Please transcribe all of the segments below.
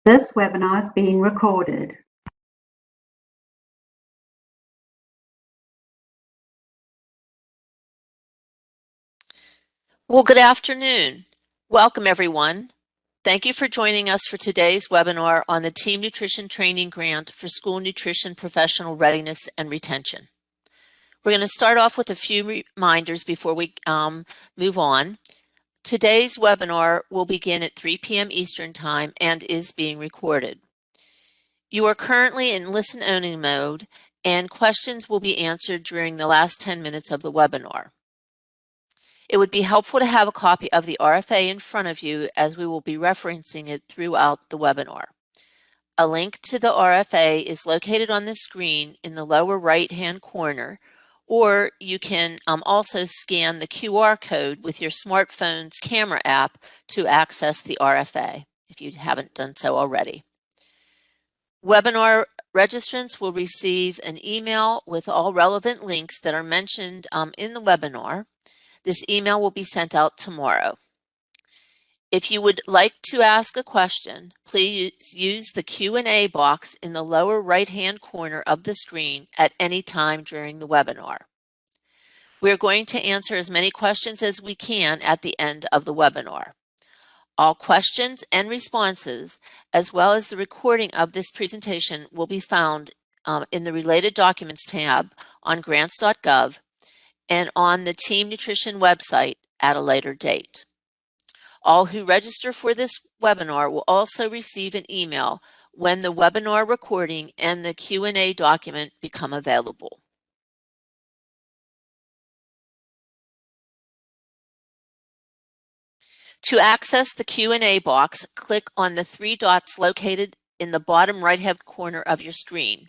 This webinar is being recorded. Well, good afternoon. Welcome, everyone. Thank you for joining us for today's webinar on the Team Nutrition Training Grant for School Nutrition Professional Readiness and Retention. We're going to start off with a few reminders before we move on. Today's webinar will begin at 3 p.m. Eastern Time and is being recorded. You are currently in listen-only mode, and questions will be answered during the last 10 minutes of the webinar. It would be helpful to have a copy of the RFA in front of you as we will be referencing it throughout the webinar. A link to the RFA is located on the screen in the lower right-hand corner, or you can also scan the QR code with your smartphone's camera app to access the RFA if you haven't done so already. Webinar registrants will receive an email with all relevant links that are mentioned in the webinar. This email will be sent out tomorrow. If you would like to ask a question, please use the Q&A box in the lower right-hand corner of the screen at any time during the webinar. We are going to answer as many questions as we can at the end of the webinar. All questions and responses, as well as the recording of this presentation, will be found in the Related Documents tab on Grants.gov and on the Team Nutrition website at a later date. All who register for this webinar will also receive an email when the webinar recording and the Q&A document become available. To access the Q&A box, click on the three dots located in the bottom right-hand corner of your screen.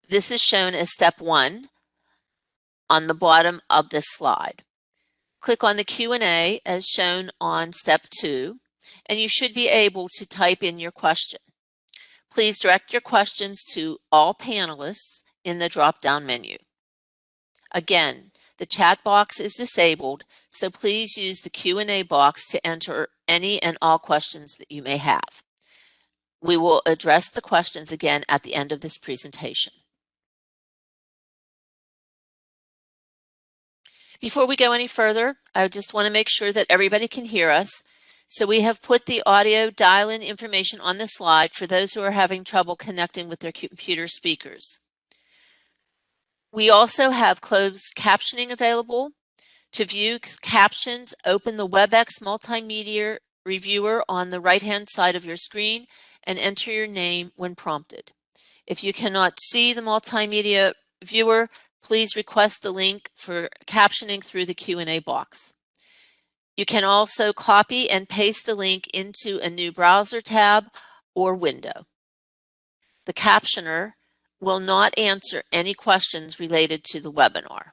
This is shown as step 1 on the bottom of this slide. Click on the Q&A as shown on step 2, and you should be able to type in your question. Please direct your questions to all panelists in the drop-down menu. Again, the chat box is disabled, so please use the Q&A box to enter any and all questions that you may have. We will address the questions again at the end of this presentation. Before we go any further, I just want to make sure that everybody can hear us. So we have put the audio dial-in information on the slide for those who are having trouble connecting with their computer speakers. We also have closed captioning available. To view captions, open the WebEx Multimedia Reviewer on the right-hand side of your screen and enter your name when prompted. If you cannot see the multimedia viewer, please request the link for captioning through the Q&A box. You can also copy and paste the link into a new browser tab or window. The captioner will not answer any questions related to the webinar.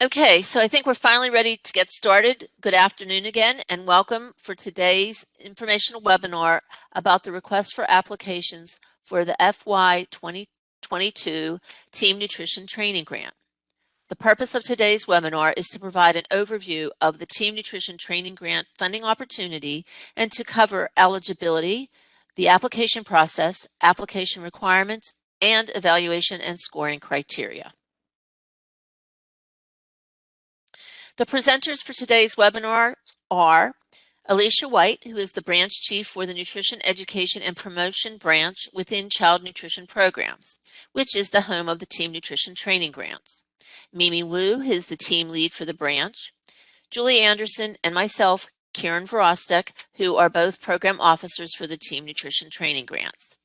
Okay, so I think we're finally ready to get started. Good afternoon again, and welcome for today's informational webinar about the request for applications for the FY 2022 Team Nutrition Training Grant. The purpose of today's webinar is to provide an overview of the Team Nutrition Training Grant funding opportunity and to cover eligibility, the application process, application requirements, and evaluation and scoring criteria. The presenters for today's webinar are Alicia White, who is the branch chief for the Nutrition Education and Promotion branch within Child Nutrition Programs, which is the home of the Team Nutrition Training Grants. Mimi Wu, who is the team lead for the branch. Julie Anderson and myself, Karen Verostek, who are both program officers for the Team Nutrition Training Grants.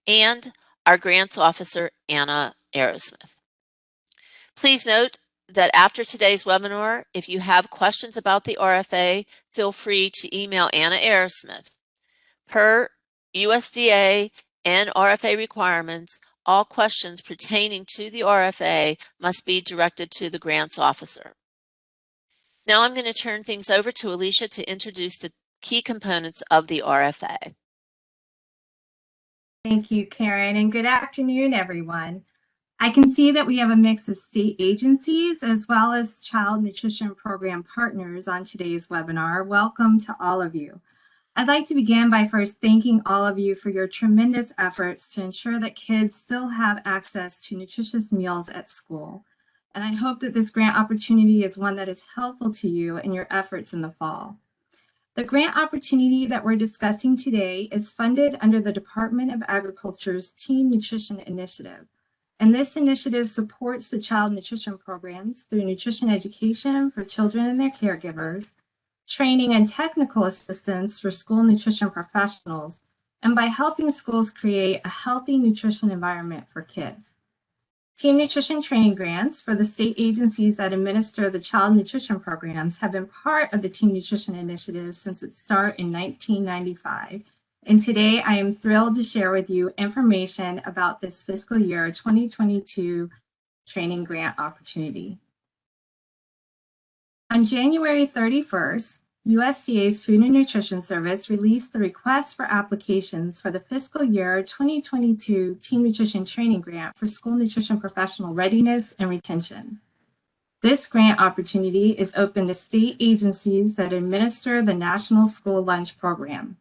And our grants officer, Anna Aerosmith. Please note that after today's webinar, if you have questions about the RFA, feel free to email Anna Aerosmith. Per USDA and RFA requirements, all questions pertaining to the RFA must be directed to the grants officer. Now I'm going to turn things over to Alicia to introduce the key components of the RFA. Thank you, Karen, and good afternoon, everyone. I can see that we have a mix of state agencies as well as child nutrition program partners on today's webinar. Welcome to all of you. I'd like to begin by first thanking all of you for your tremendous efforts to ensure that kids still have access to nutritious meals at school. And I hope that this grant opportunity is one that is helpful to you in your efforts in the fall. The grant opportunity that we're discussing today is funded under the Department of Agriculture's Teen Nutrition Initiative. And this initiative supports the child nutrition programs through nutrition education for children and their caregivers, training and technical assistance for school nutrition professionals, and by helping schools create a healthy nutrition environment for kids. Teen nutrition training grants for the state agencies that administer the child nutrition programs have been part of the Teen Nutrition Initiative since its start in 1995. And today I am thrilled to share with you information about this fiscal year 2022 training grant opportunity. On January 31st, USDA's Food and Nutrition Service released the request for applications for the fiscal year 2022 Teen Nutrition Training Grant for school nutrition professional readiness and retention. This grant opportunity is open to state agencies that administer the National School Lunch Program,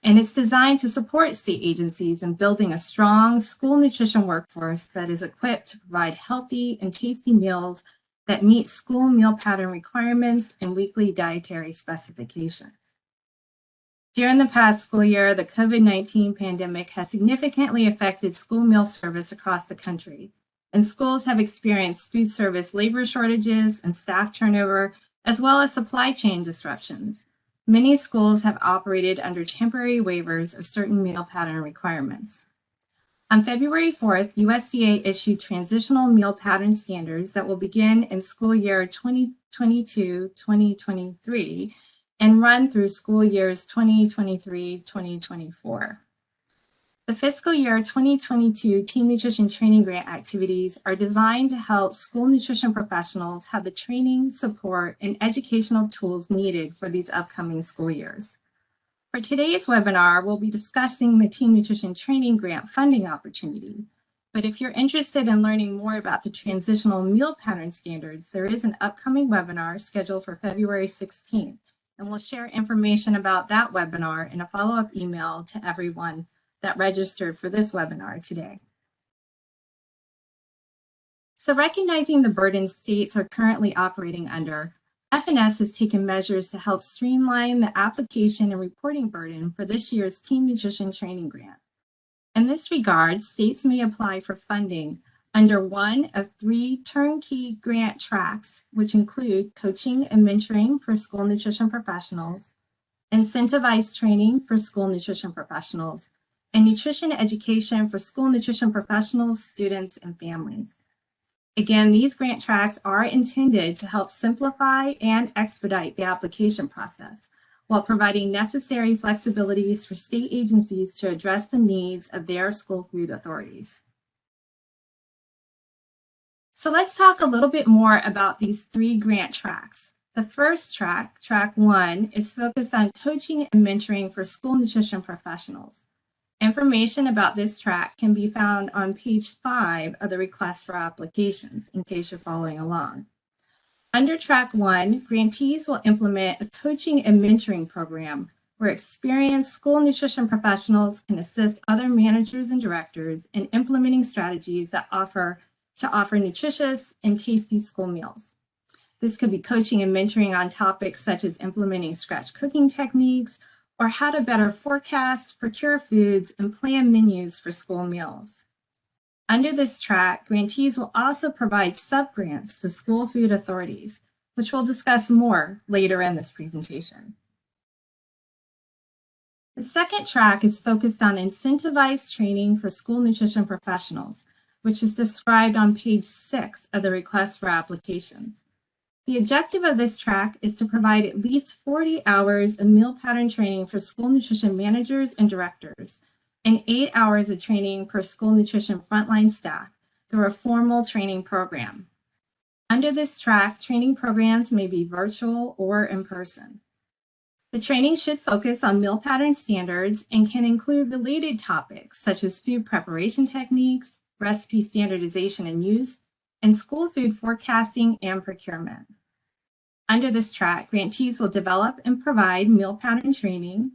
and it's designed to support state agencies in building a strong school nutrition workforce that is equipped to provide healthy and tasty meals that meet school meal pattern requirements and weekly dietary specifications. During the past school year, the COVID-19 pandemic has significantly affected school meal service across the country, and schools have experienced food service labor shortages and staff turnover, as well as supply chain disruptions. Many schools have operated under temporary waivers of certain meal pattern requirements. On February 4th, USDA issued transitional meal pattern standards that will begin in school year 2022-2023 and run through school years 2023-2024. The fiscal year 2022 Teen Nutrition Training Grant activities are designed to help school nutrition professionals have the training, support, and educational tools needed for these upcoming school years. For today's webinar, we'll be discussing the Teen Nutrition Training Grant funding opportunity. But if you're interested in learning more about the transitional meal pattern standards, there is an upcoming webinar scheduled for February 16th, and we'll share information about that webinar in a follow-up email to everyone that registered for this webinar today. So recognizing the burdens states are currently operating under, FNS has taken measures to help streamline the application and reporting burden for this year's Teen Nutrition Training Grant. In this regard, states may apply for funding under one of three turnkey grant tracks, which include coaching and mentoring for school nutrition professionals, incentivized training for school nutrition professionals, and nutrition education for school nutrition professionals, students, and families. Again, these grant tracks are intended to help simplify and expedite the application process while providing necessary flexibilities for state agencies to address the needs of their school food authorities. So let's talk a little bit more about these three grant tracks. The first track, track 1, is focused on coaching and mentoring for school nutrition professionals. Information about this track can be found on page 5 of the request for applications, in case you're following along. Under track 1, grantees will implement a coaching and mentoring program where experienced school nutrition professionals can assist other managers and directors in implementing strategies that offer nutritious and tasty school meals. This could be coaching and mentoring on topics such as implementing scratch cooking techniques, or how to better forecast, procure foods, and plan menus for school meals. Under this track, grantees will also provide subgrants to school food authorities, which we'll discuss more later in this presentation. The second track is focused on incentivized training for school nutrition professionals, which is described on page 6 of the request for applications. The objective of this track is to provide at least 40 hours of meal pattern training for school nutrition managers and directors, and 8 hours of training per school nutrition frontline staff through a formal training program. Under this track, training programs may be virtual or in person. The training should focus on meal pattern standards and can include related topics such as food preparation techniques, recipe standardization and use, and school food forecasting and procurement. Under this track, grantees will develop and provide meal pattern training.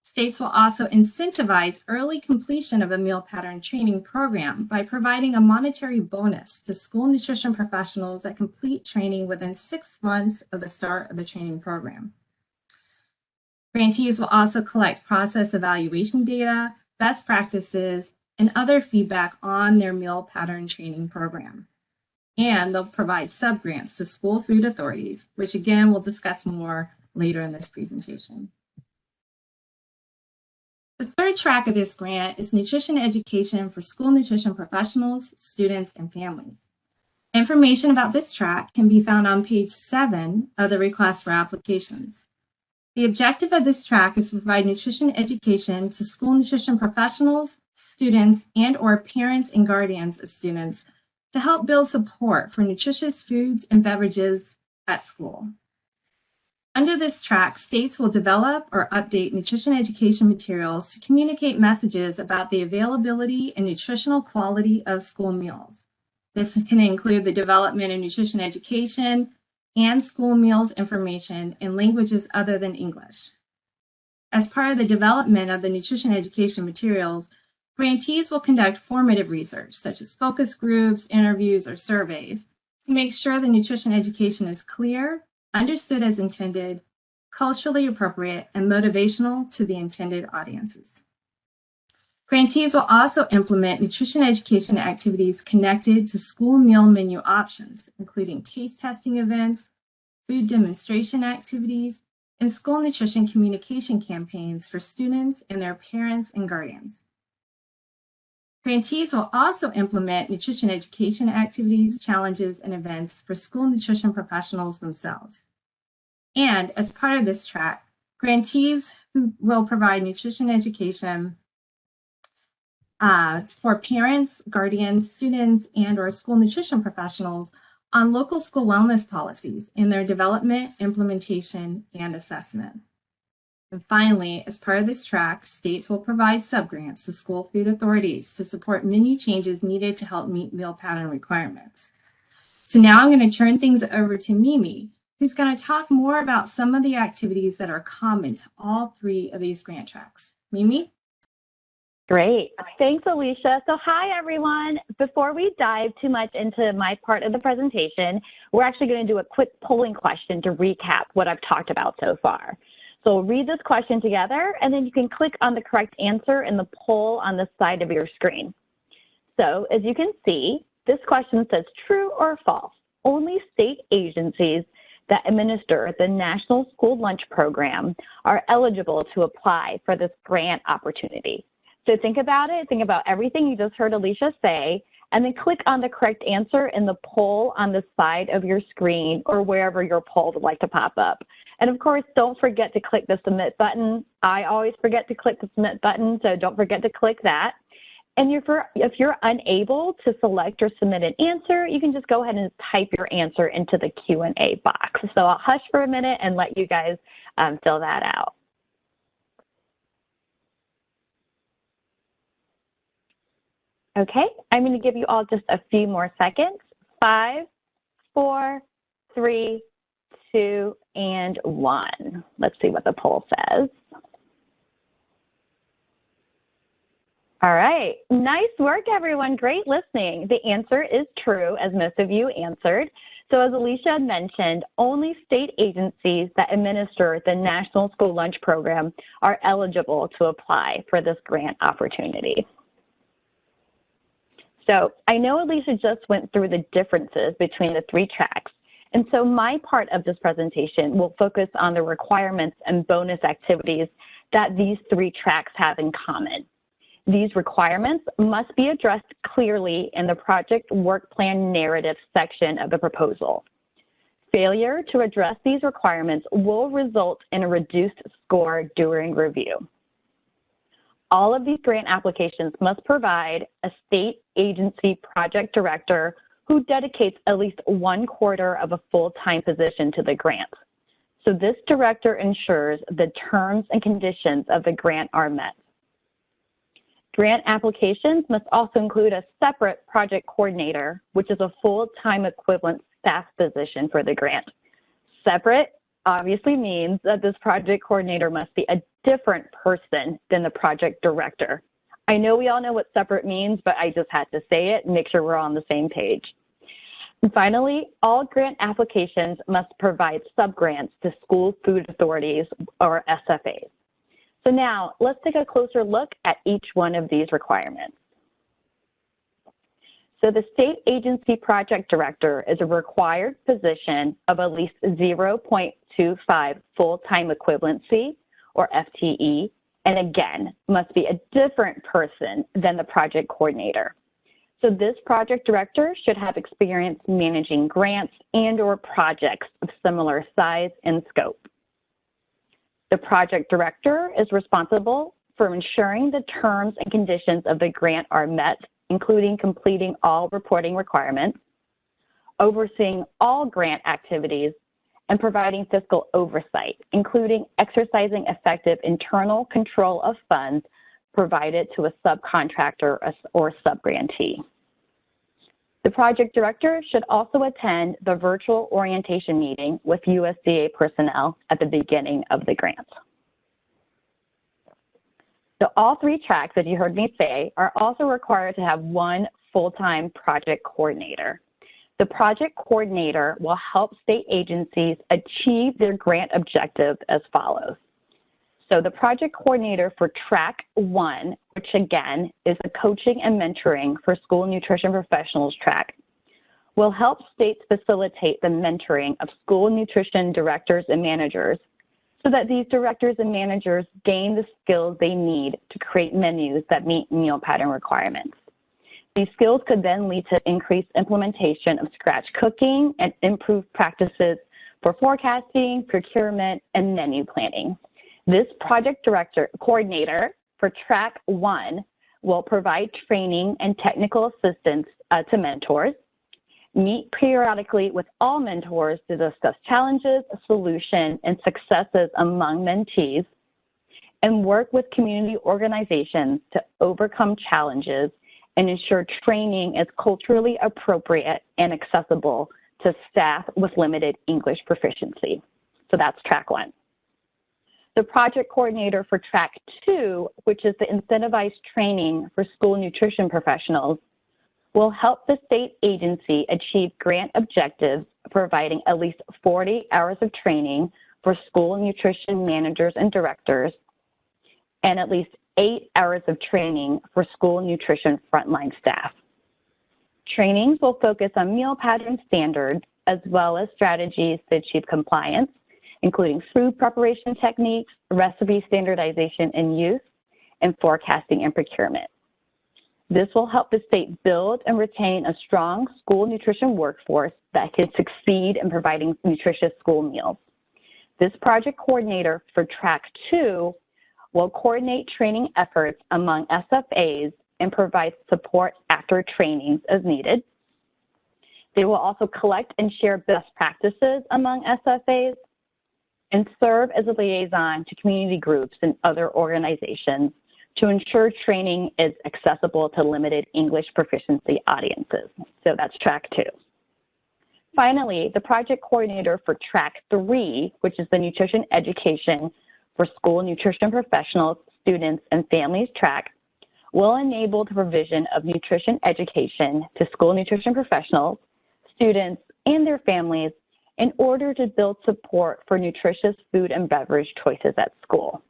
States will also incentivize early completion of a meal pattern training program by providing a monetary bonus to school nutrition professionals that complete training within 6 months of the start of the training program. Grantees will also collect process evaluation data, best practices, and other feedback on their meal pattern training program. And they'll provide subgrants to school food authorities, which again, we'll discuss more later in this presentation. The third track of this grant is nutrition education for school nutrition professionals, students, and families. Information about this track can be found on page 7 of the request for applications. The objective of this track is to provide nutrition education to school nutrition professionals, students, and/or parents and guardians of students to help build support for nutritious foods and beverages at school. Under this track, states will develop or update nutrition education materials to communicate messages about the availability and nutritional quality of school meals. This can include the development of nutrition education and school meals information in languages other than English. As part of the development of the nutrition education materials, grantees will conduct formative research, such as focus groups, interviews, or surveys, to make sure the nutrition education is clear, understood as intended, culturally appropriate, and motivational to the intended audiences. Grantees will also implement nutrition education activities connected to school meal menu options, including taste testing events, food demonstration activities, and school nutrition communication campaigns for students and their parents and guardians. Grantees will also implement nutrition education activities, challenges, and events for school nutrition professionals themselves. And as part of this track, grantees who will provide nutrition education for parents, guardians, students, and/or school nutrition professionals on local school wellness policies in their development, implementation, and assessment. And finally, as part of this track, states will provide subgrants to school food authorities to support menu changes needed to help meet meal pattern requirements. So now I'm going to turn things over to Mimi, who's going to talk more about some of the activities that are common to all 3 of these grant tracks. Mimi? Great. Thanks, Alicia. So hi, everyone. Before we dive too much into my part of the presentation, we're actually going to do a quick polling question to recap what I've talked about so far. So we'll read this question together, and then you can click on the correct answer in the poll on the side of your screen. So as you can see, this question says true or false. Only state agencies that administer the National School Lunch Program are eligible to apply for this grant opportunity. So think about it, think about everything you just heard Alicia say, and then click on the correct answer in the poll on the side of your screen or wherever your poll would like to pop up. And of course, don't forget to click the submit button. I always forget to click the submit button, so don't forget to click that. And if you're unable to select or submit an answer, you can just go ahead and type your answer into the Q&A box. So I'll hush for a minute and let you guys fill that out. Okay, I'm going to give you all just a few more seconds. 5, 4, 3, 2, and 1. Let's see what the poll says. All right, nice work, everyone. Great listening. The answer is true, as most of you answered. So as Alicia mentioned, only state agencies that administer the National School Lunch Program are eligible to apply for this grant opportunity. So I know Alicia just went through the differences between the 3 tracks. And so my part of this presentation will focus on the requirements and bonus activities that these 3 tracks have in common. These requirements must be addressed clearly in the project work plan narrative section of the proposal. Failure to address these requirements will result in a reduced score during review. All of these grant applications must provide a state agency project director who dedicates at least 1/4 of a full-time position to the grant. So this director ensures the terms and conditions of the grant are met. Grant applications must also include a separate project coordinator, which is a full-time equivalent staff position for the grant. Separate obviously means that this project coordinator must be a different person than the project director. I know we all know what separate means, but I just had to say it and make sure we're on the same page. And finally, all grant applications must provide subgrants to school food authorities or SFAs. So now let's take a closer look at each one of these requirements. So the state agency project director is a required position of at least 0.25 full-time equivalency or FTE, and again, must be a different person than the project coordinator. So this project director should have experience managing grants and/or projects of similar size and scope. The project director is responsible for ensuring the terms and conditions of the grant are met, including completing all reporting requirements, overseeing all grant activities, and providing fiscal oversight, including exercising effective internal control of funds provided to a subcontractor or subgrantee. The project director should also attend the virtual orientation meeting with USDA personnel at the beginning of the grant. So all three tracks that you heard me say are also required to have one full-time project coordinator. The project coordinator will help state agencies achieve their grant objectives as follows. So the project coordinator for track 1, which again is a coaching and mentoring for school nutrition professionals track, will help states facilitate the mentoring of school nutrition directors and managers so that these directors and managers gain the skills they need to create menus that meet meal pattern requirements. These skills could then lead to increased implementation of scratch cooking and improved practices for forecasting, procurement, and menu planning. This project coordinator for track 1 will provide training and technical assistance to mentors, meet periodically with all mentors to discuss challenges, solutions, and successes among mentees, and work with community organizations to overcome challenges and ensure training is culturally appropriate and accessible to staff with limited English proficiency. So that's track 1. The project coordinator for track 2, which is the incentivized training for school nutrition professionals, will help the state agency achieve grant objectives, providing at least 40 hours of training for school nutrition managers and directors, and at least 8 hours of training for school nutrition frontline staff. Trainings will focus on meal pattern standards as well as strategies to achieve compliance, including food preparation techniques, recipe standardization and use, and forecasting and procurement. This will help the state build and retain a strong school nutrition workforce that can succeed in providing nutritious school meals. This project coordinator for track 2 will coordinate training efforts among SFAs and provide support after trainings as needed. They will also collect and share best practices among SFAs and serve as a liaison to community groups and other organizations to ensure training is accessible to limited English proficiency audiences. So that's track 2. Finally, the project coordinator for track 3, which is the nutrition education for school nutrition professionals, students, and families track, will enable the provision of nutrition education to school nutrition professionals, students, and their families in order to build support for nutritious food and beverage choices at school.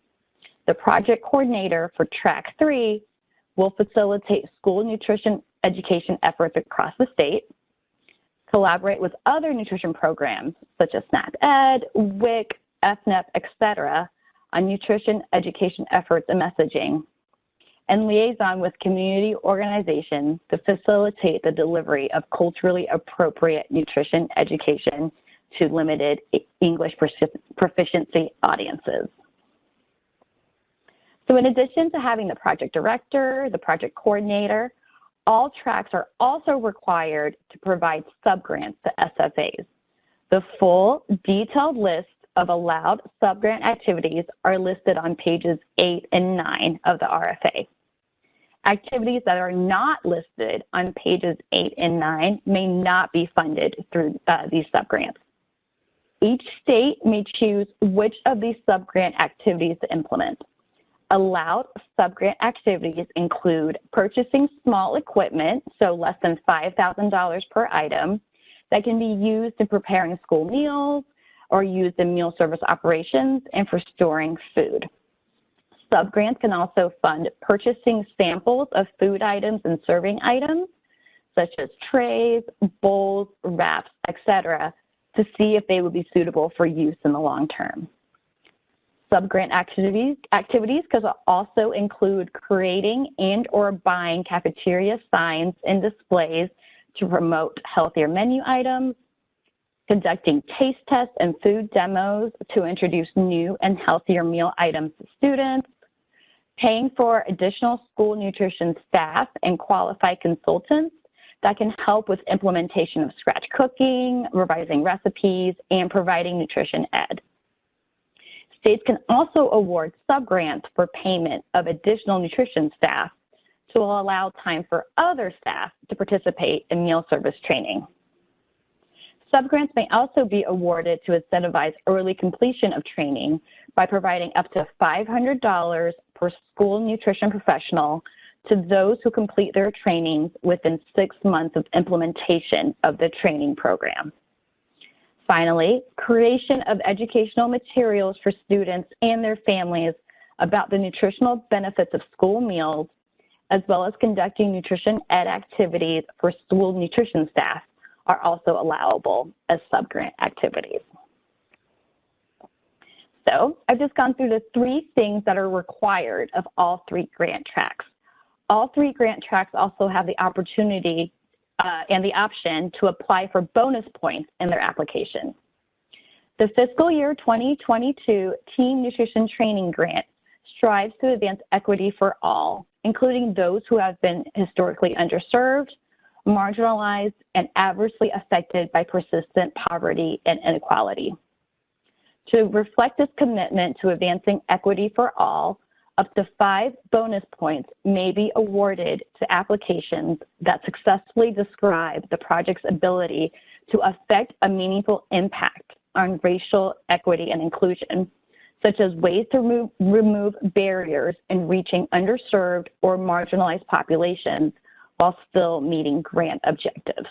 The project coordinator for track 3 will facilitate school nutrition education efforts across the state, collaborate with other nutrition programs such as SNAP Ed, WIC, FNEP, etc., on nutrition education efforts and messaging, and liaison with community organizations to facilitate the delivery of culturally appropriate nutrition education to limited English proficiency audiences. So in addition to having the project director, the project coordinator, all tracks are also required to provide subgrants to SFAs. The full detailed list of allowed subgrant activities are listed on pages 8 and 9 of the RFA. Activities that are not listed on pages 8 and 9 may not be funded through these subgrants. Each state may choose which of these subgrant activities to implement. Allowed subgrant activities include purchasing small equipment, so less than $5,000 per item, that can be used in preparing school meals or used in meal service operations and for storing food. Subgrants can also fund purchasing samples of food items and serving items, such as trays, bowls, wraps, etc., to see if they would be suitable for use in the long term. Subgrant activities could also include creating and or buying cafeteria signs and displays to promote healthier menu items, conducting taste tests and food demos to introduce new and healthier meal items to students, paying for additional school nutrition staff and qualified consultants that can help with implementation of scratch cooking, revising recipes, and providing nutrition ed. States can also award subgrants for payment of additional nutrition staff to allow time for other staff to participate in meal service training. Subgrants may also be awarded to incentivize early completion of training by providing up to $500 per school nutrition professional to those who complete their trainings within 6 months of implementation of the training program. Finally, creation of educational materials for students and their families about the nutritional benefits of school meals, as well as conducting nutrition ed activities for school nutrition staff, are also allowable as subgrant activities. So I've just gone through the 3 things that are required of all 3 grant tracks. All 3 grant tracks also have the opportunity and the option to apply for bonus points in their application. The fiscal year 2022 Team Nutrition Training Grant strives to advance equity for all, including those who have been historically underserved, marginalized, and adversely affected by persistent poverty and inequality. To reflect this commitment to advancing equity for all, up to 5 bonus points may be awarded to applications that successfully describe the project's ability to affect a meaningful impact on racial equity and inclusion, such as ways to remove barriers in reaching underserved or marginalized populations while still meeting grant objectives.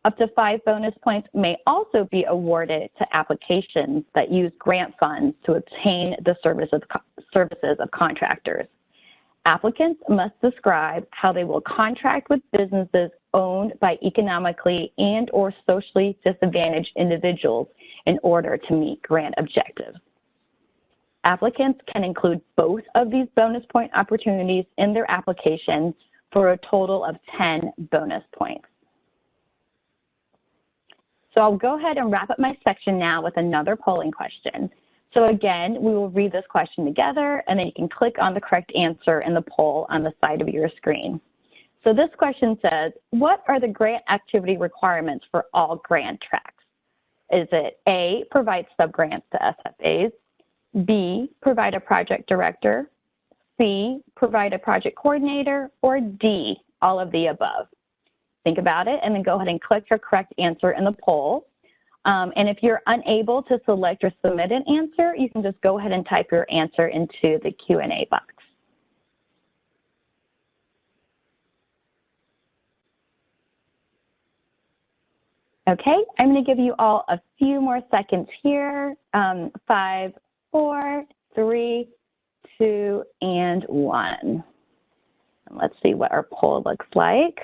Up to 5 bonus points may also be awarded to applications that use grant funds to obtain the services of contractors. Applicants must describe how they will contract with businesses owned by economically and or socially disadvantaged individuals in order to meet grant objectives. Applicants can include both of these bonus point opportunities in their application for a total of 10 bonus points. So I'll go ahead and wrap up my section now with another polling question. So again, we will read this question together, and then you can click on the correct answer in the poll on the side of your screen. So this question says, what are the grant activity requirements for all grant tracks? Is it A, provide subgrants to SFAs, B, provide a project director, C, provide a project coordinator, or D, all of the above? Think about it and then go ahead and click your correct answer in the poll. And if you're unable to select or submit an answer, you can just go ahead and type your answer into the Q&A box. Okay, I'm going to give you all a few more seconds here. 5, 4, 3, 2, and 1. And let's see what our poll looks like.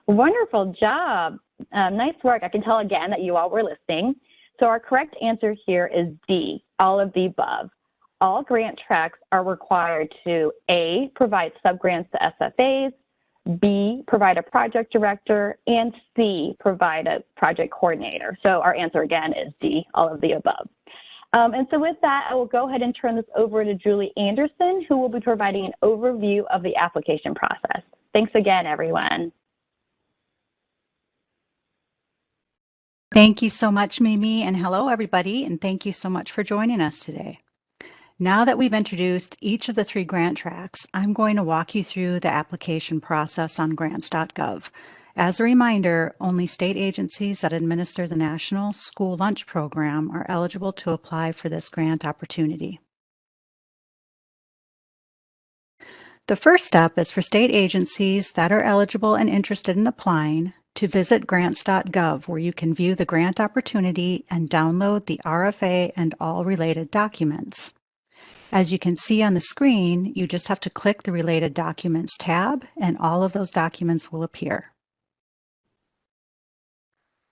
Wonderful job. Nice work. I can tell again that you all were listening. So our correct answer here is D, all of the above. All grant tracks are required to A, provide subgrants to SFAs, B, provide a project director, and C, provide a project coordinator. So our answer again is D, all of the above. And so with that, I will go ahead and turn this over to Julie Anderson, who will be providing an overview of the application process. Thanks again, everyone. Thank you so much, Mimi, and hello, everybody, and thank you so much for joining us today. Now that we've introduced each of the 3 grant tracks, I'm going to walk you through the application process on grants.gov. As a reminder, only state agencies that administer the National School Lunch Program are eligible to apply for this grant opportunity. The first step is for state agencies that are eligible and interested in applying to visit grants.gov, where you can view the grant opportunity and download the RFA and all related documents. As you can see on the screen, you just have to click the Related Documents tab, and all of those documents will appear.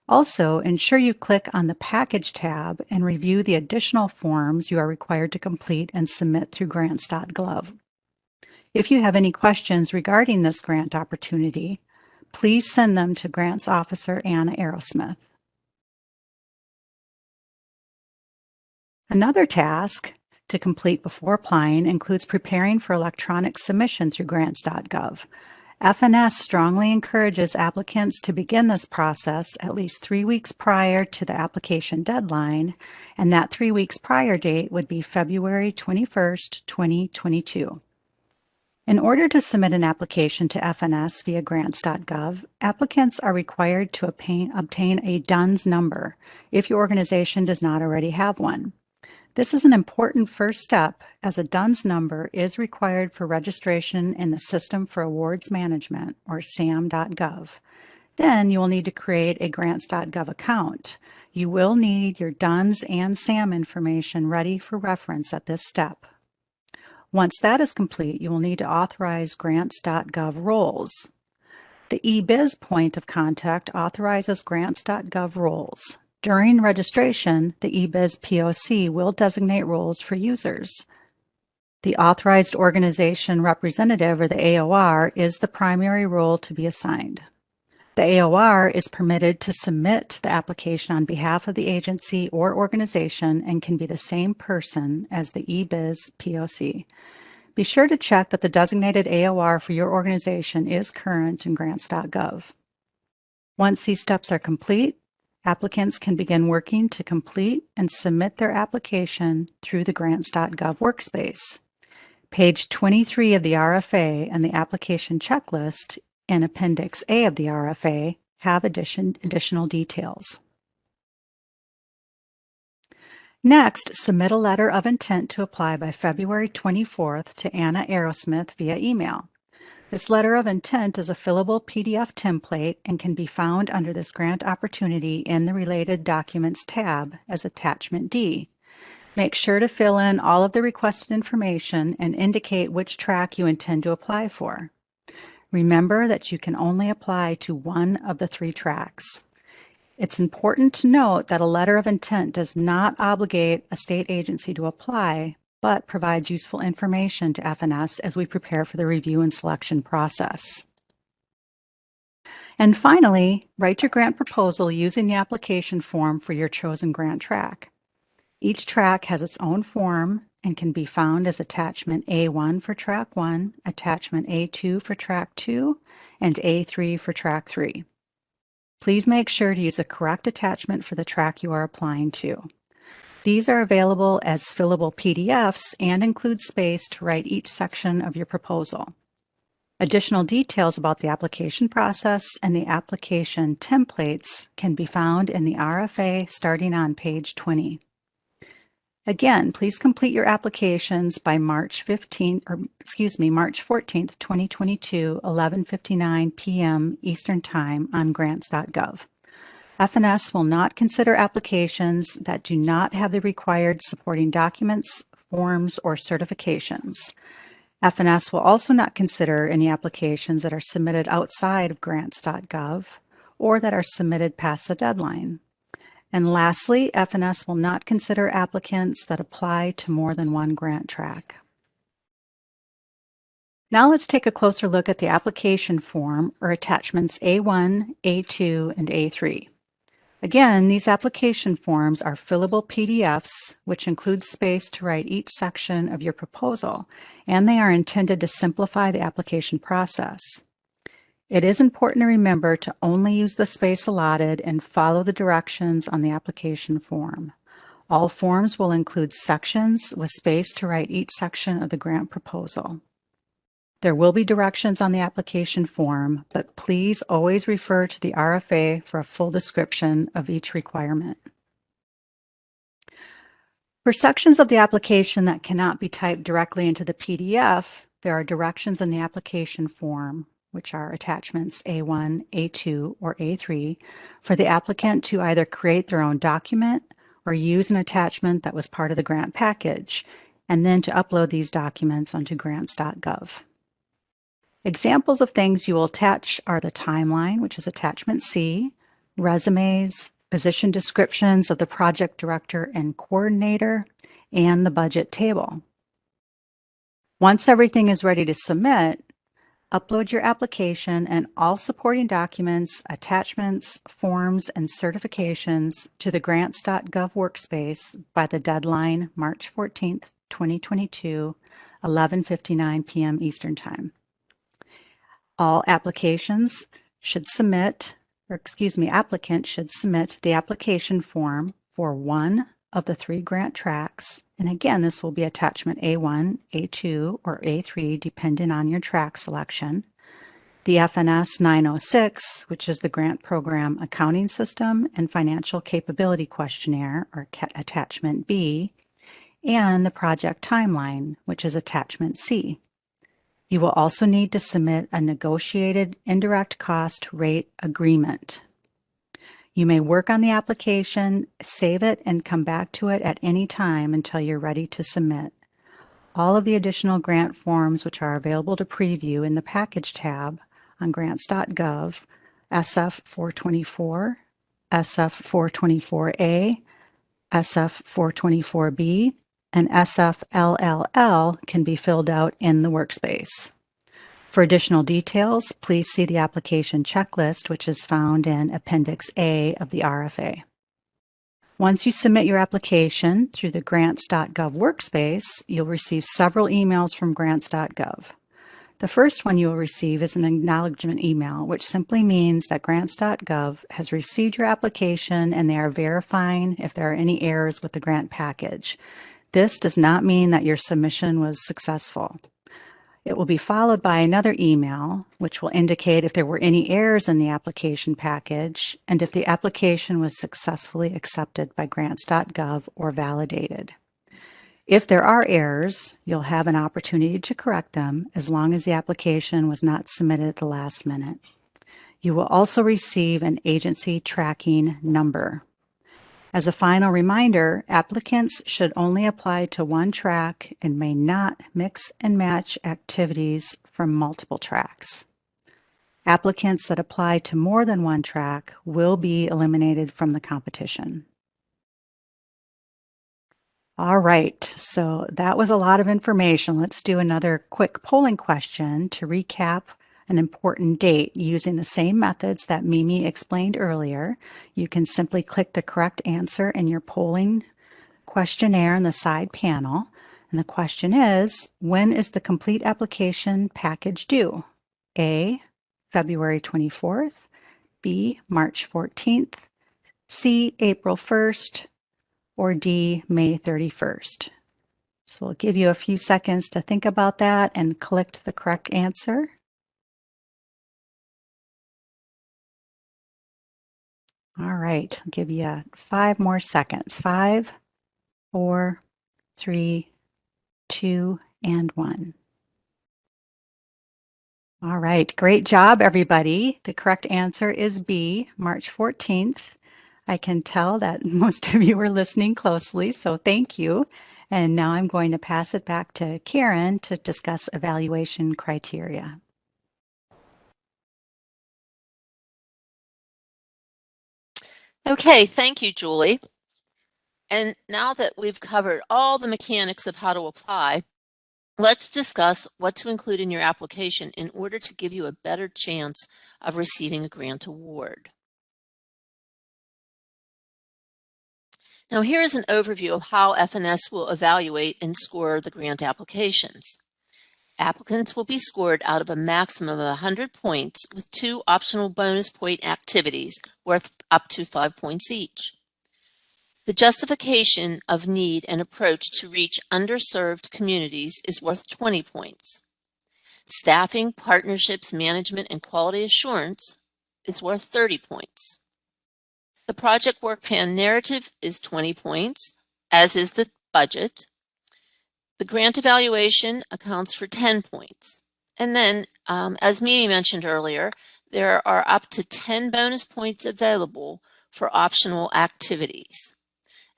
Also, ensure you click on the Package tab and review the additional forms you are required to complete and submit through grants.gov. If you have any questions regarding this grant opportunity, please send them to Grants Officer Anna Aerosmith. Another task to complete before applying includes preparing for electronic submission through grants.gov. FNS strongly encourages applicants to begin this process at least 3 weeks prior to the application deadline, and that 3 weeks prior date would be February 21st, 2022. In order to submit an application to FNS via grants.gov, applicants are required to obtain a DUNS number if your organization does not already have one. This is an important first step, as a DUNS number is required for registration in the System for Awards Management, or SAM.gov. Then you will need to create a grants.gov account. You will need your DUNS and SAM information ready for reference at this step. Once that is complete, you will need to authorize grants.gov roles. The eBiz point of contact authorizes grants.gov roles. During registration, the eBiz POC will designate roles for users. The Authorized Organization Representative, or the AOR, is the primary role to be assigned. The AOR is permitted to submit the application on behalf of the agency or organization and can be the same person as the eBiz POC. Be sure to check that the designated AOR for your organization is current in grants.gov. Once these steps are complete, applicants can begin working to complete and submit their application through the grants.gov workspace. Page 23 of the RFA and the application checklist in Appendix A of the RFA have additional details. Next, submit a letter of intent to apply by February 24th to Anna Aerosmith via email. This letter of intent is a fillable PDF template and can be found under this grant opportunity in the Related Documents tab as Attachment D. Make sure to fill in all of the requested information and indicate which track you intend to apply for. Remember that you can only apply to one of the 3 tracks. It's important to note that a letter of intent does not obligate a state agency to apply, but provides useful information to FNS as we prepare for the review and selection process. And finally, write your grant proposal using the application form for your chosen grant track. Each track has its own form and can be found as Attachment A1 for Track 1, Attachment A2 for Track 2, and A3 for Track 3. Please make sure to use the correct attachment for the track you are applying to. These are available as fillable PDFs and include space to write each section of your proposal. Additional details about the application process and the application templates can be found in the RFA starting on page 20. Again, please complete your applications by March 14th, 2022, 11:59 p.m. Eastern Time on grants.gov. FNS will not consider applications that do not have the required supporting documents, forms, or certifications. FNS will also not consider any applications that are submitted outside of grants.gov or that are submitted past the deadline. And lastly, FNS will not consider applicants that apply to more than one grant track. Now let's take a closer look at the application form, or attachments A1, A2, and A3. Again, these application forms are fillable PDFs, which include space to write each section of your proposal, and they are intended to simplify the application process. It is important to remember to only use the space allotted and follow the directions on the application form. All forms will include sections with space to write each section of the grant proposal. There will be directions on the application form, but please always refer to the RFA for a full description of each requirement. For sections of the application that cannot be typed directly into the PDF, there are directions in the application form, which are attachments A1, A2, or A3, for the applicant to either create their own document or use an attachment that was part of the grant package, and then to upload these documents onto grants.gov. Examples of things you will attach are the timeline, which is attachment C, resumes, position descriptions of the project director and coordinator, and the budget table. Once everything is ready to submit, upload your application and all supporting documents, attachments, forms, and certifications to the grants.gov workspace by the deadline March 14th, 2022, 11:59 p.m. Eastern Time. All applicants should submit the application form for one of the 3 grant tracks. And again, this will be attachment A1, A2, or A3, depending on your track selection. The FNS 906, which is the Grant Program Accounting System and Financial Capability Questionnaire, or attachment B, and the project timeline, which is attachment C. You will also need to submit a negotiated indirect cost rate agreement. You may work on the application, save it, and come back to it at any time until you're ready to submit. All of the additional grant forms, which are available to preview in the Package tab on grants.gov, SF 424, SF 424A, SF 424B, and SF-LLL can be filled out in the workspace. For additional details, please see the application checklist, which is found in Appendix A of the RFA. Once you submit your application through the grants.gov workspace, you'll receive several emails from grants.gov. The first one you will receive is an acknowledgement email, which simply means that grants.gov has received your application and they are verifying if there are any errors with the grant package. This does not mean that your submission was successful. It will be followed by another email, which will indicate if there were any errors in the application package and if the application was successfully accepted by grants.gov or validated. If there are errors, you'll have an opportunity to correct them as long as the application was not submitted at the last minute. You will also receive an agency tracking number. As a final reminder, applicants should only apply to one track and may not mix and match activities from multiple tracks. Applicants that apply to more than one track will be eliminated from the competition. All right, so that was a lot of information. Let's do another quick polling question to recap an important date using the same methods that Mimi explained earlier. You can simply click the correct answer in your polling questionnaire in the side panel. And the question is, when is the complete application package due? A, February 24th, B, March 14th, C, April 1st, or D, May 31st. So we'll give you a few seconds to think about that and click the correct answer. All right, I'll give you 5 more seconds. 5, 4, 3, 2, and 1. All right, great job, everybody. The correct answer is B, March 14th. I can tell that most of you were listening closely, so thank you. And now I'm going to pass it back to Karen to discuss evaluation criteria. Okay, thank you, Julie. And now that we've covered all the mechanics of how to apply, let's discuss what to include in your application in order to give you a better chance of receiving a grant award. Now, here is an overview of how FNS will evaluate and score the grant applications. Applicants will be scored out of a maximum of 100 points with 2 optional bonus point activities worth up to 5 points each. The justification of need and approach to reach underserved communities is worth 20 points. Staffing, partnerships, management, and quality assurance is worth 30 points. The project work plan narrative is 20 points, as is the budget. The grant evaluation accounts for 10 points. And then, as Mimi mentioned earlier, there are up to 10 bonus points available for optional activities.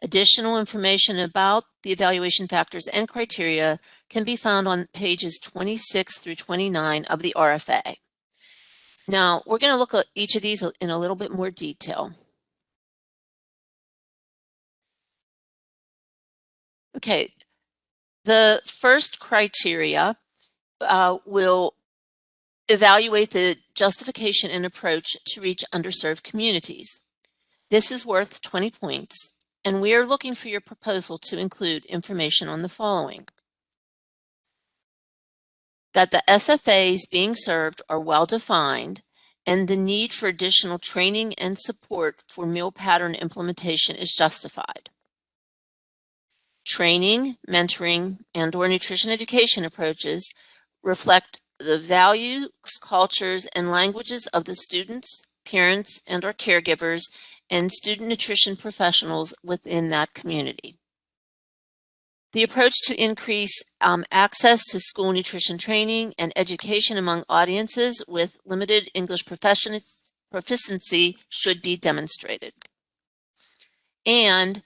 Additional information about the evaluation factors and criteria can be found on pages 26 through 29 of the RFA. Now, we're going to look at each of these in a little bit more detail. Okay, the first criteria will evaluate the justification and approach to reach underserved communities. This is worth 20 points, and we are looking for your proposal to include information on the following: that the SFAs being served are well defined and the need for additional training and support for meal pattern implementation is justified. Training, mentoring, and/or nutrition education approaches reflect the values, cultures, and languages of the students, parents, and/or caregivers, and student nutrition professionals within that community. The approach to increase access to school nutrition training and education among audiences with limited English proficiency should be demonstrated. And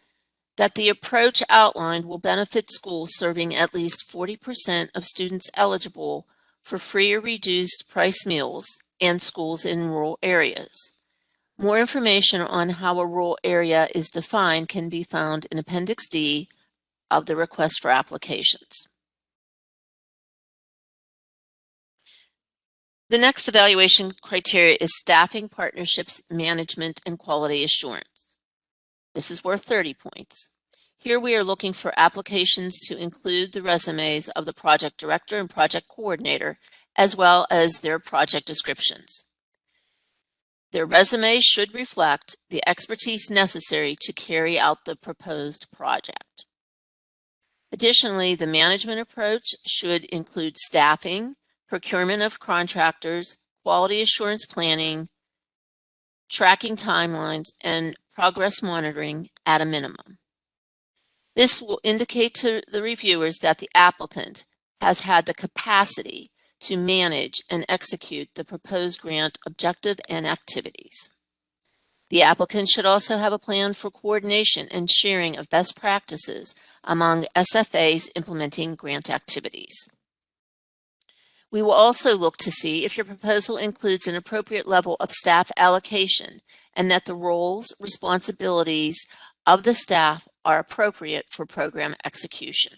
that the approach outlined will benefit schools serving at least 40% of students eligible for free or reduced price meals and schools in rural areas. More information on how a rural area is defined can be found in Appendix D of the request for applications. The next evaluation criteria is staffing, partnerships, management, and quality assurance. This is worth 30 points. Here we are looking for applications to include the resumes of the project director and project coordinator, as well as their project descriptions. Their resumes should reflect the expertise necessary to carry out the proposed project. Additionally, the management approach should include staffing, procurement of contractors, quality assurance planning, tracking timelines, and progress monitoring at a minimum. This will indicate to the reviewers that the applicant has had the capacity to manage and execute the proposed grant objective and activities. The applicant should also have a plan for coordination and sharing of best practices among SFAs implementing grant activities. We will also look to see if your proposal includes an appropriate level of staff allocation and that the roles, responsibilities of the staff are appropriate for program execution.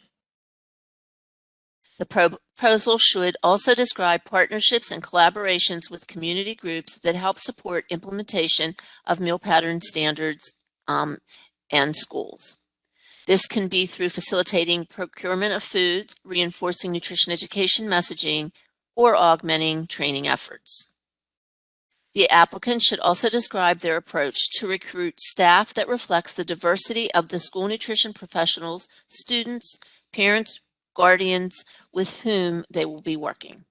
The proposal should also describe partnerships and collaborations with community groups that help support implementation of meal pattern standards and schools. This can be through facilitating procurement of foods, reinforcing nutrition education messaging, or augmenting training efforts. The applicant should also describe their approach to recruit staff that reflects the diversity of the school nutrition professionals, students, parents, guardians with whom they will be working.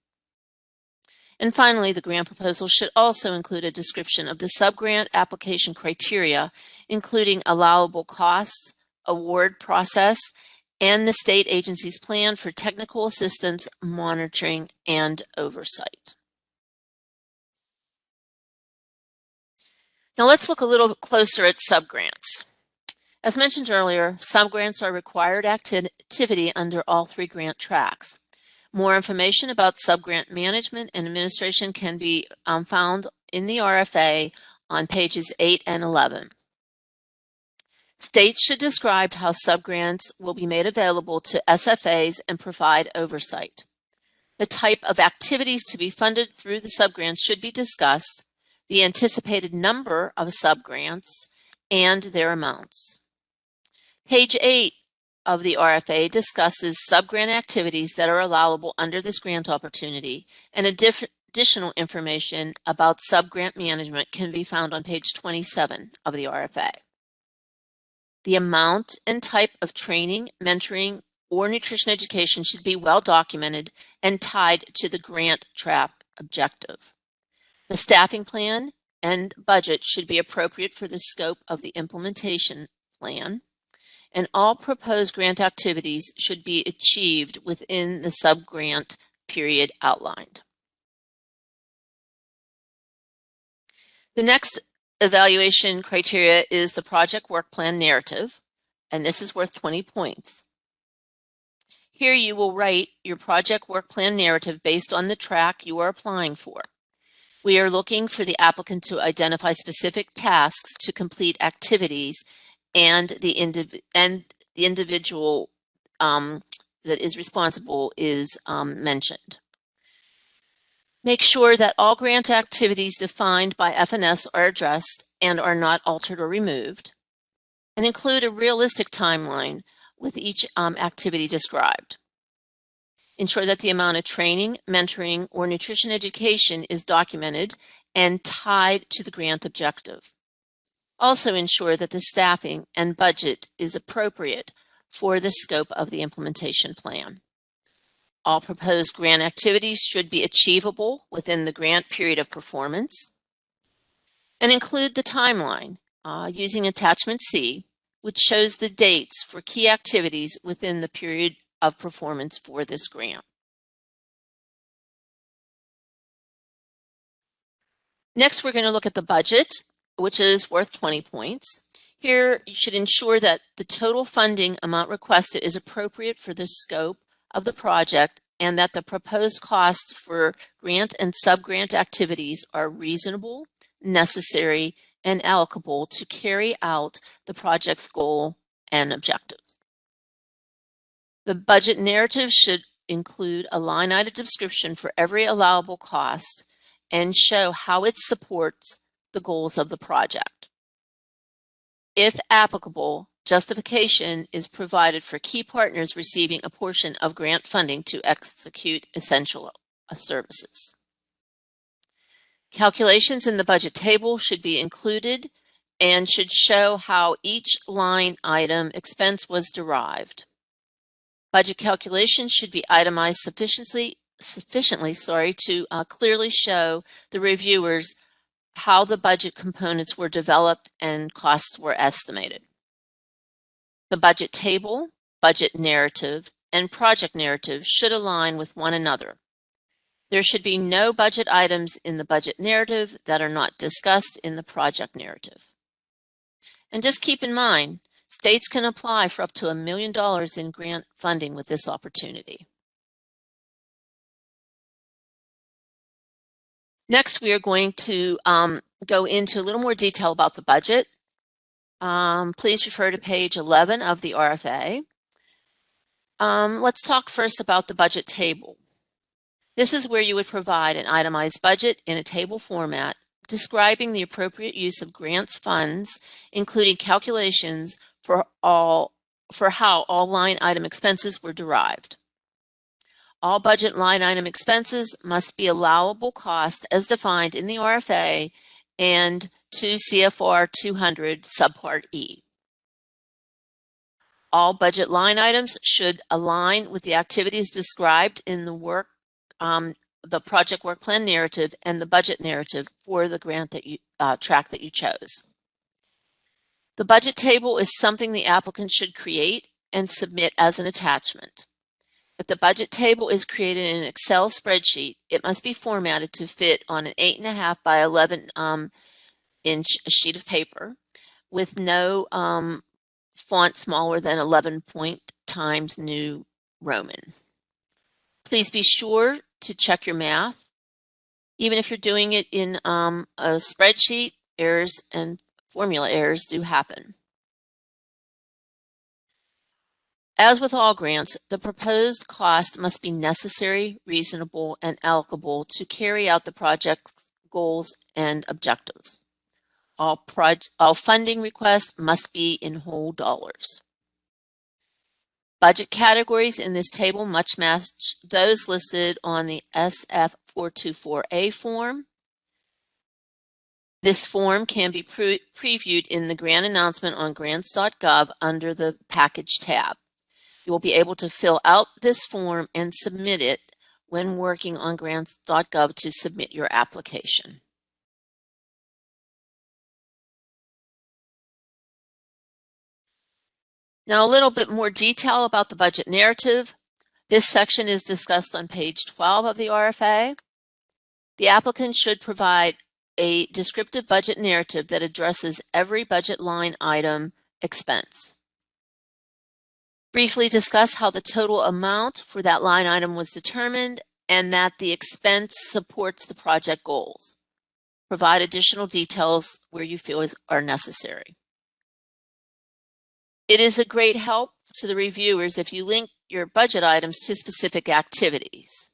And finally, the grant proposal should also include a description of the subgrant application criteria, including allowable costs, award process, and the state agency's plan for technical assistance, monitoring, and oversight. Now let's look a little closer at subgrants. As mentioned earlier, subgrants are required activity under all three grant tracks. More information about subgrant management and administration can be found in the RFA on pages 8 and 11. States should describe how subgrants will be made available to SFAs and provide oversight. The type of activities to be funded through the subgrants should be discussed, the anticipated number of subgrants, and their amounts. Page 8 of the RFA discusses subgrant activities that are allowable under this grant opportunity, and additional information about subgrant management can be found on page 27 of the RFA. The amount and type of training, mentoring, or nutrition education should be well documented and tied to the grant track objective. The staffing plan and budget should be appropriate for the scope of the implementation plan, and all proposed grant activities should be achieved within the sub-grant period outlined. The next evaluation criteria is the project work plan narrative, and this is worth 20 points. Here you will write your project work plan narrative based on the track you are applying for. We are looking for the applicant to identify specific tasks to complete activities and the individual that is responsible is mentioned. Make sure that all grant activities defined by FNS are addressed and are not altered or removed, and include a realistic timeline with each activity described. Ensure that the amount of training, mentoring, or nutrition education is documented and tied to the grant objective. Also ensure that the staffing and budget is appropriate for the scope of the implementation plan. All proposed grant activities should be achievable within the grant period of performance, and include the timeline using attachment C, which shows the dates for key activities within the period of performance for this grant. Next, we're going to look at the budget, which is worth 20 points. Here, you should ensure that the total funding amount requested is appropriate for the scope of the project and that the proposed costs for grant and sub-grant activities are reasonable, necessary, and allocable to carry out the project's goal and objectives. The budget narrative should include a line item description for every allowable cost and show how it supports the goals of the project. If applicable, justification is provided for key partners receiving a portion of grant funding to execute essential services. Calculations in the budget table should be included and should show how each line item expense was derived. Budget calculations should be itemized sufficiently to clearly show the reviewers how the budget components were developed and costs were estimated. The budget table, budget narrative, and project narrative should align with one another. There should be no budget items in the budget narrative that are not discussed in the project narrative. And just keep in mind, states can apply for up to $1 million in grant funding with this opportunity. Next, we are going to go into a little more detail about the budget. Please refer to page 11 of the RFA. Let's talk first about the budget table. This is where you would provide an itemized budget in a table format describing the appropriate use of grants funds, including calculations for how all line item expenses were derived. All budget line item expenses must be allowable cost as defined in the RFA and 2 CFR 200 subpart E. All budget line items should align with the activities described in the project work plan narrative and the budget narrative for the grant that you track that you chose. The budget table is something the applicant should create and submit as an attachment. If the budget table is created in an Excel spreadsheet, it must be formatted to fit on an 8.5 by 11 inch sheet of paper with no font smaller than 11 point times New Roman. Please be sure to check your math. Even if you're doing it in a spreadsheet, errors and formula errors do happen. As with all grants, the proposed cost must be necessary, reasonable, and allocable to carry out the project's goals and objectives. All funding requests must be in whole dollars. Budget categories in this table must match those listed on the SF424A form. This form can be previewed in the grant announcement on grants.gov under the Package tab. You will be able to fill out this form and submit it when working on grants.gov to submit your application. Now, a little bit more detail about the budget narrative. This section is discussed on page 12 of the RFA. The applicant should provide a descriptive budget narrative that addresses every budget line item expense. Briefly discuss how the total amount for that line item was determined and that the expense supports the project goals. Provide additional details where you feel are necessary. It is a great help to the reviewers if you link your budget items to specific activities.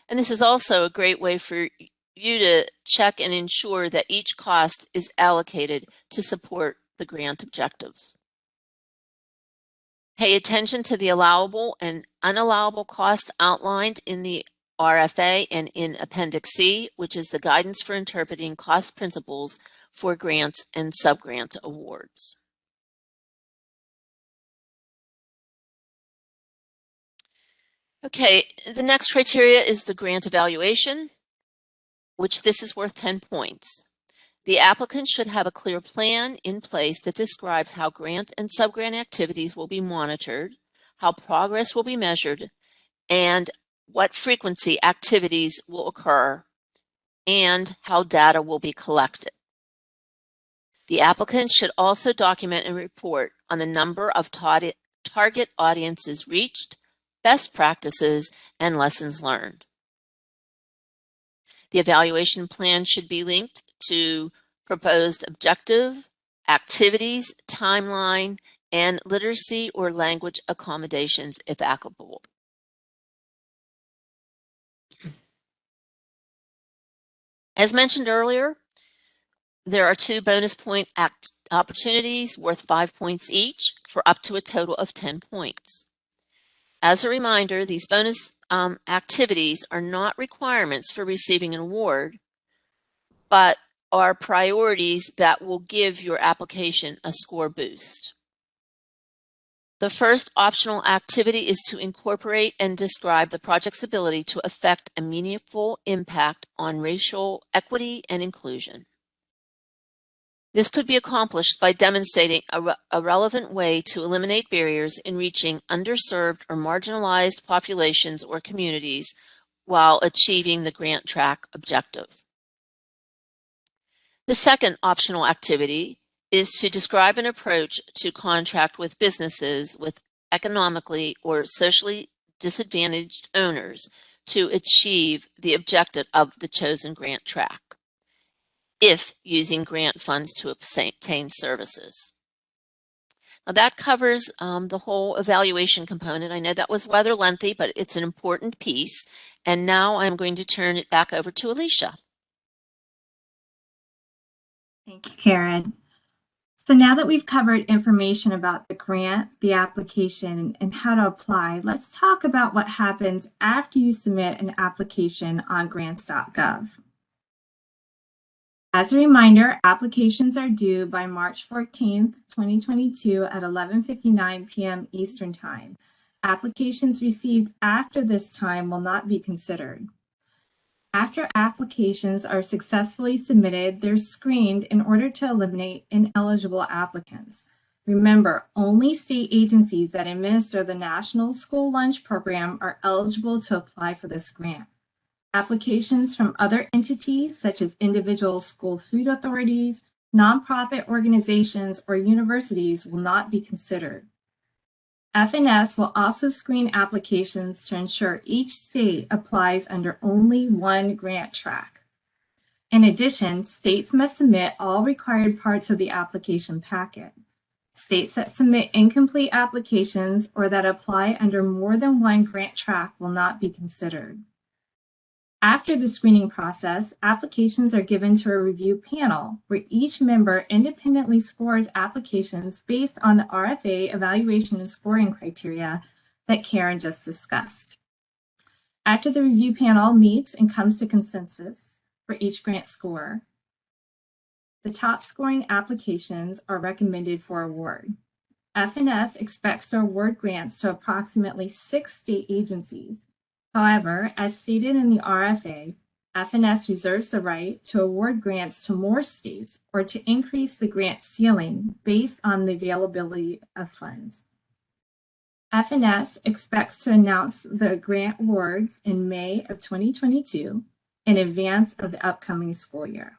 And this is also a great way for you to check and ensure that each cost is allocated to support the grant objectives. Pay attention to the allowable and unallowable cost outlined in the RFA and in Appendix C, which is the guidance for interpreting cost principles for grants and subgrant awards. Okay, the next criteria is the grant evaluation, which this is worth 10 points. The applicant should have a clear plan in place that describes how grant and subgrant activities will be monitored, how progress will be measured, and what frequency activities will occur, and how data will be collected. The applicant should also document and report on the number of target audiences reached, best practices, and lessons learned. The evaluation plan should be linked to proposed objective, activities, timeline, and literacy or language accommodations if applicable. As mentioned earlier, there are 2 bonus point opportunities worth 5 points each for up to a total of 10 points. As a reminder, these bonus activities are not requirements for receiving an award, but are priorities that will give your application a score boost. The first optional activity is to incorporate and describe the project's ability to affect a meaningful impact on racial equity and inclusion. This could be accomplished by demonstrating a relevant way to eliminate barriers in reaching underserved or marginalized populations or communities while achieving the grant track objective. The second optional activity is to describe an approach to contract with businesses with economically or socially disadvantaged owners to achieve the objective of the chosen grant track, if using grant funds to obtain services. Now that covers the whole evaluation component. I know that was rather lengthy, but it's an important piece. And now I'm going to turn it back over to Alicia. Thank you, Karen. So now that we've covered information about the grant, the application, and how to apply, let's talk about what happens after you submit an application on grants.gov. As a reminder, applications are due by March 14th, 2022 at 11:59 p.m. Eastern Time. Applications received after this time will not be considered. After applications are successfully submitted, they're screened in order to eliminate ineligible applicants. Remember, only state agencies that administer the National School Lunch Program are eligible to apply for this grant. Applications from other entities, such as individual school food authorities, nonprofit organizations, or universities, will not be considered. FNS will also screen applications to ensure each state applies under only one grant track. In addition, states must submit all required parts of the application packet. States that submit incomplete applications or that apply under more than one grant track will not be considered. After the screening process, applications are given to a review panel where each member independently scores applications based on the RFA evaluation and scoring criteria that Karen just discussed. After the review panel meets and comes to consensus for each grant score, The top scoring applications are recommended for award. FNS expects to award grants to approximately 6 state agencies. However, as stated in the RFA, FNS reserves the right to award grants to more states or to increase the grant ceiling based on the availability of funds. FNS expects to announce the grant awards in May of 2022 in advance of the upcoming school year.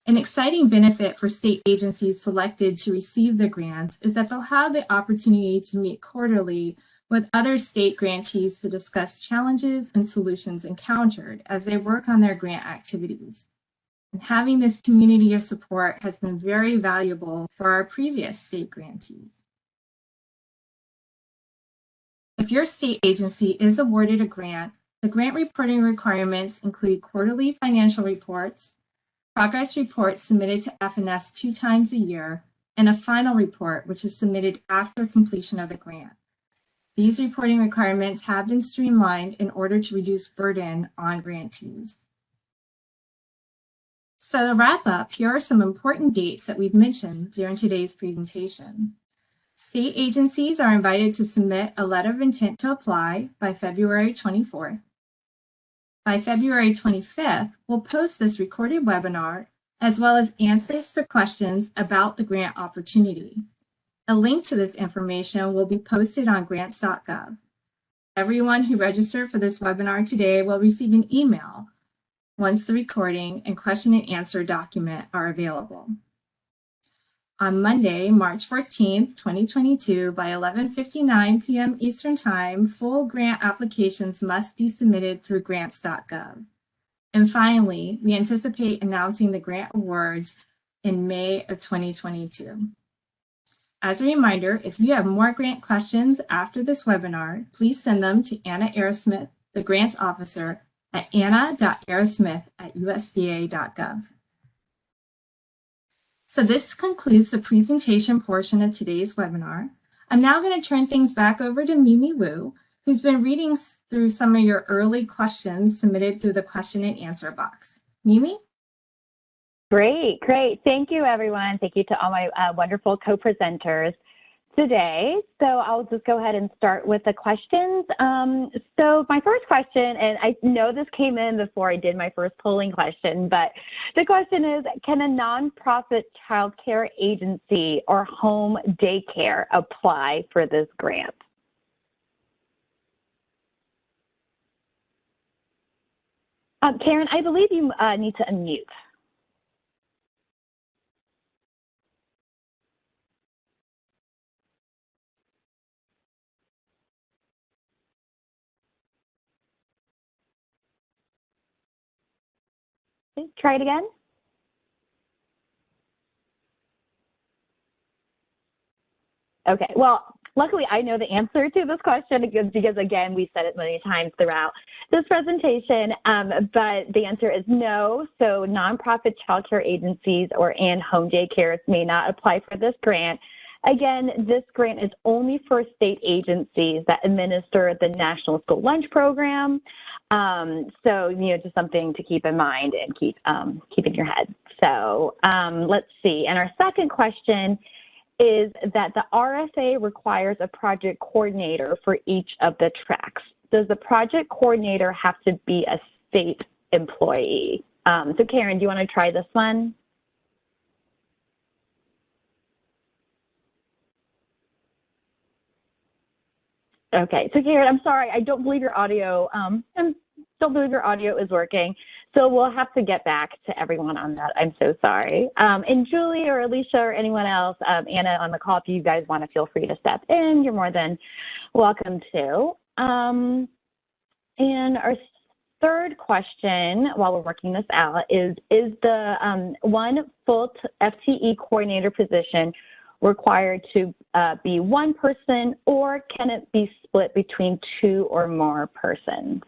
An exciting benefit for state agencies selected to receive the grants is that they'll have the opportunity to meet quarterly with other state grantees to discuss challenges and solutions encountered as they work on their grant activities. And having this community of support has been very valuable for our previous state grantees. If your state agency is awarded a grant, the grant reporting requirements include quarterly financial reports, progress reports submitted to FNS 2 times a year, and a final report, which is submitted after completion of the grant. These reporting requirements have been streamlined in order to reduce burden on grantees. So to wrap up, here are some important dates that we've mentioned during today's presentation. State agencies are invited to submit a letter of intent to apply by February 24th. By February 25th, we'll post this recorded webinar as well as answers to questions about the grant opportunity. A link to this information will be posted on grants.gov. Everyone who registered for this webinar today will receive an email once the recording and question and answer document are available. On Monday, March 14th, 2022, by 11:59 p.m. Eastern Time, full grant applications must be submitted through grants.gov. And finally, we anticipate announcing the grant awards in May of 2022. As a reminder, if you have more grant questions after this webinar, please send them to Anna Aerosmith, the grants officer, at anna.aerosmith@usda.gov. So this concludes the presentation portion of today's webinar. I'm now going to turn things back over to Mimi Wu, who's been reading through some of your early questions submitted through the question and answer box. Mimi? Great. Thank you, everyone. Thank you to all my wonderful co-presenters today. So I'll just go ahead and start with the questions. So my first question, and I know this came in before I did my first polling question, but the question is, can a nonprofit childcare agency or home daycare apply for this grant? Karen, I believe you need to unmute. Try it again. Okay, well, luckily I know the answer to this question because again, we said it many times throughout this presentation, but the answer is no. So nonprofit childcare agencies and home daycares may not apply for this grant. Again, this grant is only for state agencies that administer the National School Lunch Program. So, just something to keep in mind and keep in your head. So let's see. And our second question is that the RFA requires a project coordinator for each of the tracks. Does the project coordinator have to be a state employee? So Karen, do you want to try this one? Okay, so Karen, I'm sorry, I don't believe your audio. Is working. So we'll have to get back to everyone on that. I'm so sorry. And Julie or Alicia or anyone else, Anna on the call, if you guys want to feel free to step in, you're more than welcome to. And our third question, while we're working this out, is the one full FTE coordinator position required to be one person, or can it be split between two or more persons?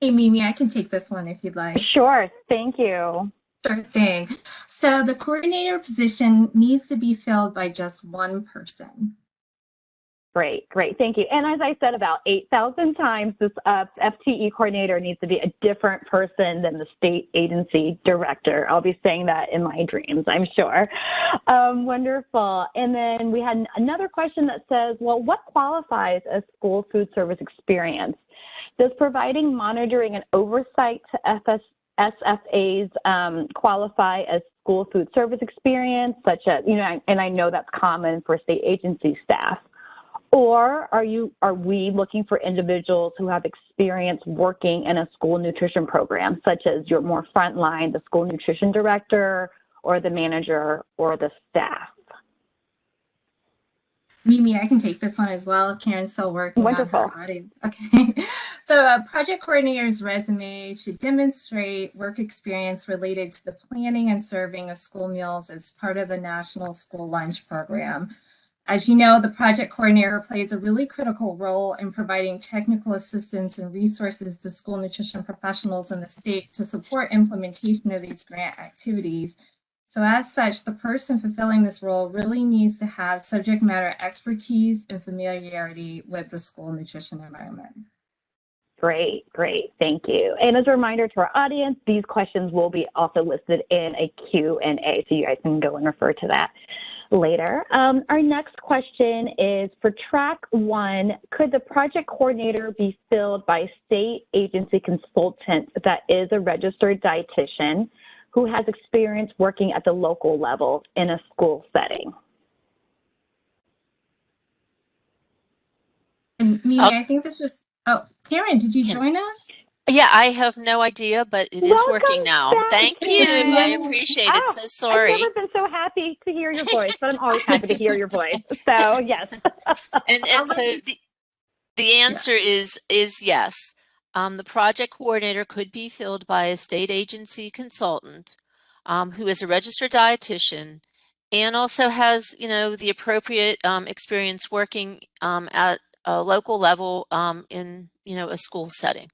Hey, Mimi, I can take this one if you'd like. Sure, thank you. Sure thing. So the coordinator position needs to be filled by just one person. Great, thank you. And as I said about 8,000 times, this FTE coordinator needs to be a different person than the state agency director. I'll be saying that in my dreams, I'm sure. Wonderful. And then we had another question that says, well, what qualifies as school food service experience? Does providing monitoring and oversight to SFAs qualify as school food service experience, such as, and I know that's common for state agency staff? Or are we looking for individuals who have experience working in a school nutrition program, such as your more frontline, the school nutrition director, or the manager, or the staff? Mimi, I can take this one as well if Karen's still working Wonderful. on her audio. Okay. The project coordinator's resume should demonstrate work experience related to the planning and serving of school meals as part of the National School Lunch Program. As you know, the project coordinator plays a really critical role in providing technical assistance and resources to school nutrition professionals in the state to support implementation of these grant activities. So as such, the person fulfilling this role really needs to have subject matter expertise and familiarity with the school nutrition environment. Great, thank you. And as a reminder to our audience, these questions will be also listed in a Q&A, so you guys can go and refer to that later. Our next question is for track 1, could the project coordinator be filled by a state agency consultant that is a registered dietitian who has experience working at the local level in a school setting? And Mimi, I think this is, Karen, did you join us? Yeah, I have no idea, but it is working now. Back, Thank you. Karen. I appreciate it. So sorry. I've never been so happy to hear your voice, but I'm always happy to hear your voice. So yes. And so the answer is yes. The project coordinator could be filled by a state agency consultant who is a registered dietitian and also has, the appropriate experience working at a local level in, a school setting.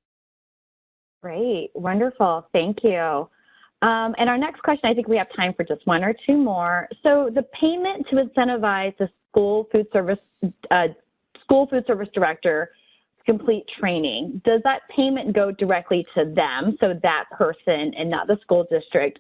Great, wonderful, thank you. And our next question, I think we have time for just one or two more. So the payment to incentivize the school food service director to complete training, does that payment go directly to them, so that person and not the school district,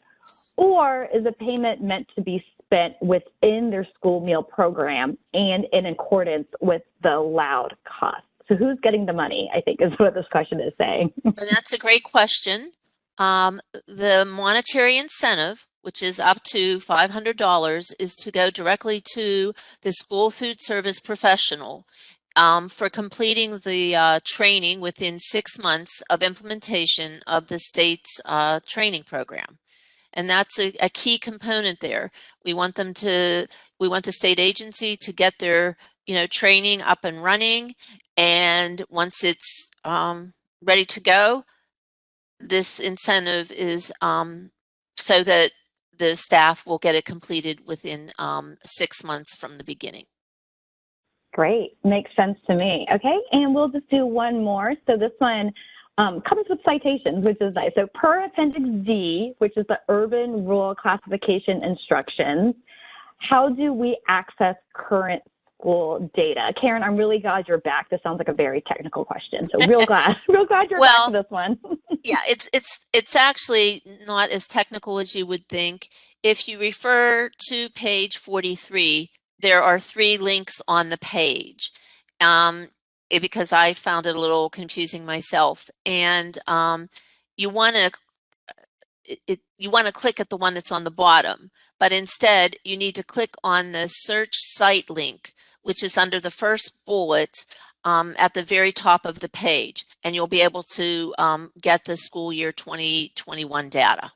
or is the payment meant to be spent within their school meal program and in accordance with the allowed cost? So who's getting the money, I think is what this question is saying. And that's a great question. The monetary incentive, which is up to $500, is to go directly to the school food service professional for completing the training within 6 months of implementation of the state's training program. And that's a key component there. We want the state agency to get their, training up and running. And once it's ready to go, this incentive is so that the staff will get it completed within 6 months from the beginning. Great, makes sense to me. Okay, and we'll just do one more. So this one comes with citations, which is nice. So per Appendix D, which is the Urban Rural Classification Instructions, how do we access current school data? Karen, I'm really glad you're back. This sounds like a very technical question. So real glad you're back to this one. Yeah, it's actually not as technical as you would think. If you refer to page 43, there are 3 links on the page. Because I found it a little confusing myself, and you want to click at the one that's on the bottom, but instead you need to click on the search site link, which is under the first bullet at the very top of the page, and you'll be able to get the school year 2021 data.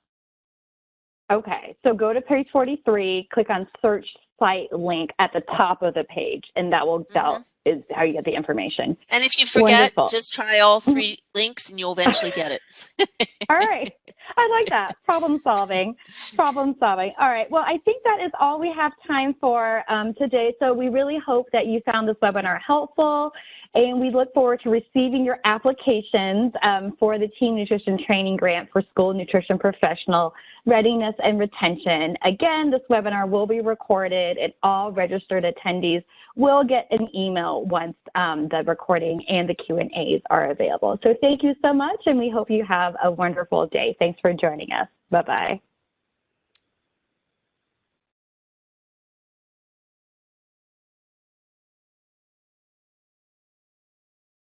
Okay, so go to page 43, click on search site link at the top of the page, and that is how you get the information. And if you forget, Wonderful. just try all 3 links and you'll eventually get it. All right. I like that. Problem solving. All right. Well, I think that is all we have time for today. So we really hope that you found this webinar helpful And we look forward to receiving your applications for the Team Nutrition Training Grant for School Nutrition Professional Readiness and Retention. Again, this webinar will be recorded, and all registered attendees will get an email once the recording and the Q&As are available. So thank you so much, and we hope you have a wonderful day. Thanks for joining us. Bye-bye.